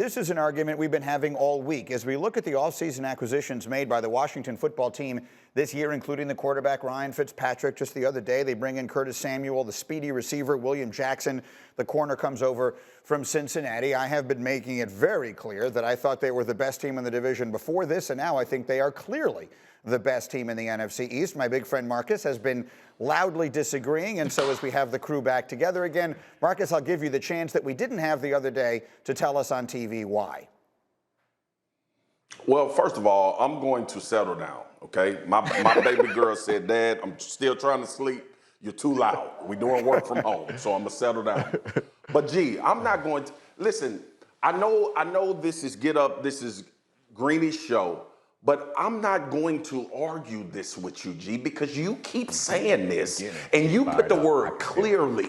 This is an argument we've been having all week as we look at the offseason acquisitions made by the Washington football team this year, including the quarterback Ryan Fitzpatrick. Just the other day, they bring in Curtis Samuel, the speedy receiver William Jackson. The corner comes over from Cincinnati. I have been making it very clear that I thought they were the best team in the division before this, and now I think they are clearly the best team in the NFC East. My big friend Marcus has been loudly disagreeing, and so as we have the crew back together again, Marcus, I'll give you the chance that we didn't have the other day to tell us on TV why. Well, first of all, I'm going to settle down, okay? My baby girl said, Dad, I'm still trying to sleep. You're too loud. We're doing work from home, so I'm going to settle down. But, G, I'm not going to – listen, I know this is Get Up, this is Greeny's show, but I'm not going to argue this with you, G, because you keep saying this, and you put the word clearly.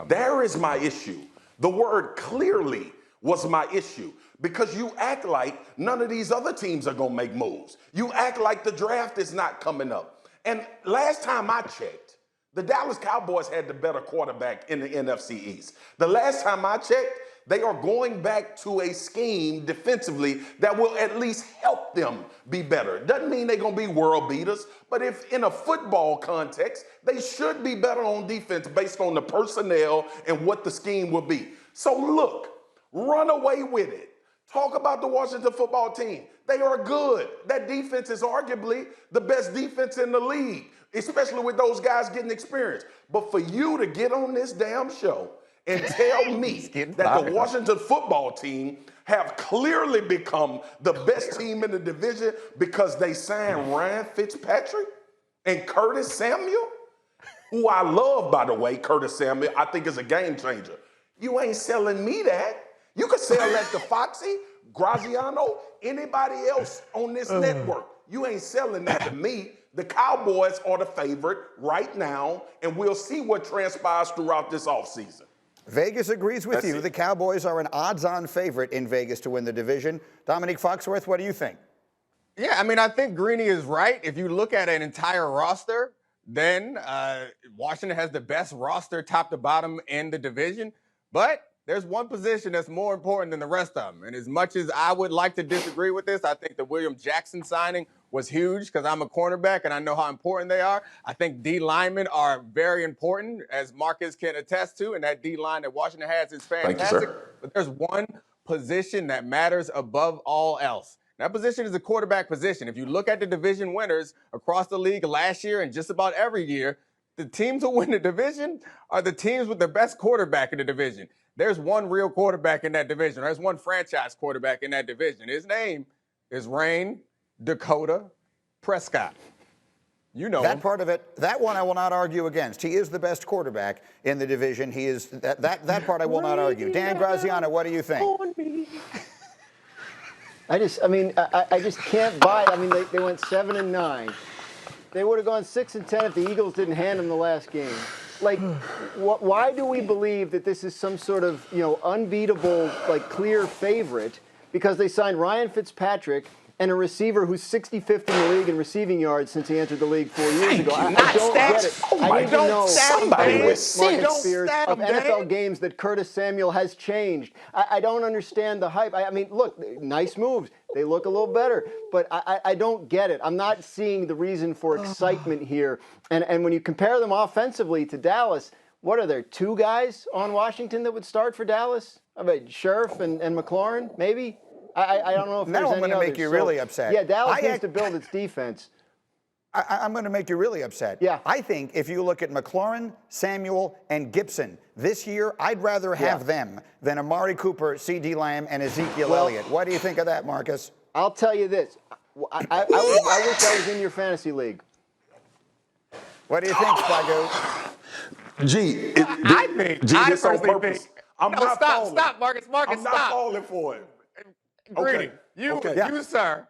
There is my issue. The word clearly was my issue, because you act like none of these other teams are going to make moves. You act like the draft is not coming up. And last time I checked, the Dallas Cowboys had the better quarterback in the NFC East. The last time I checked, they are going back to a scheme defensively that will at least help them be better. Doesn't mean they're going to be world beaters, but if in a football context, they should be better on defense based on the personnel and what the scheme will be. So look, run away with it. Talk about the Washington football team. They are good. That defense is arguably the best defense in the league, especially with those guys getting experience. But for you to get on this damn show and tell me that the Washington football team have clearly become the best team in the division because they signed Ryan Fitzpatrick and Curtis Samuel, who I love, by the way, Curtis Samuel, I think is a game changer. You ain't selling me that. You could sell that to Foxy, Graziano, anybody else on this network. You ain't selling that to me. The Cowboys are the favorite right now, and we'll see what transpires throughout this offseason. Vegas agrees with you. The Cowboys are an odds-on favorite in Vegas to win the division. Dominique Foxworth, what do you think? Yeah, I mean, I think Greeny is right. If you look at an entire roster, then Washington has the best roster top to bottom in the division. But there's one position that's more important than the rest of them. And as much as I would like to disagree with this, I think the William Jackson signing was huge because I'm a cornerback and I know how important they are. I think D linemen are very important, as Marcus can attest to, and that D line that Washington has is fantastic. Thank you, sir. But there's one position that matters above all else. That position is the quarterback position. If you look at the division winners across the league last year and just about every year, the teams who win the division are the teams with the best quarterback in the division. There's one real quarterback in that division. There's one franchise quarterback in that division. His name is Rain Dakota Prescott. You know that him. part of it. That one I will not argue against. He is the best quarterback in the division. He is that part I will not argue. Dan Graziano, what do you think? I just can't buy it. I mean, they went 7-9. They would have gone 6-10 if the Eagles didn't hand them the last game. Like, why do we believe that this is some sort of, unbeatable, clear favorite? Because they signed Ryan Fitzpatrick and a receiver who's 65th in the league in receiving yards since he entered the league 4 years ago. I don't get it. I need to know Marcus Spears of NFL games that Curtis Samuel has changed. I don't understand the hype. I mean, look, nice moves. They look a little better, but I don't get it. I'm not seeing the reason for excitement here. And when you compare them offensively to Dallas, what are there, 2 guys on Washington that would start for Dallas? I mean, Scherf and McLaurin, maybe? I don't know if there's any others. Now I'm going to make you really upset. Yeah, Dallas needs to build its defense. I'm going to make you really upset. Yeah. I think if you look at McLaurin, Samuel, and Gibson this year, I'd rather have them than Amari Cooper, C.D. Lamb, and Ezekiel Elliott. What do you think of that, Marcus? I'll tell you this. I wish I was in your fantasy league. What do you think, Spago? I think on purpose. Stop, Marcus, I'm not falling for it. Greeny, you, sir,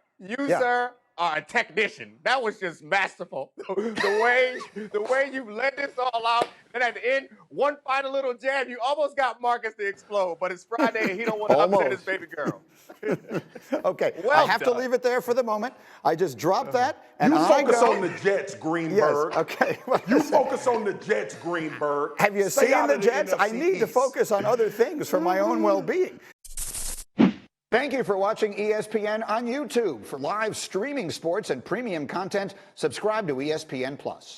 are a technician. That was just masterful. The way you let this all out, and at the end, one final little jab, you almost got Marcus to explode. But it's Friday, and he don't want to upset his baby girl. Okay, I have to leave it there for the moment. I just dropped that, and you focus on the Jets, Greenberg. Yes, okay. You focus on the Jets, Greenberg. Have you seen the Jets? I need to focus on other things for my own well-being. Thank you for watching ESPN on YouTube. For live streaming sports and premium content, subscribe to ESPN+.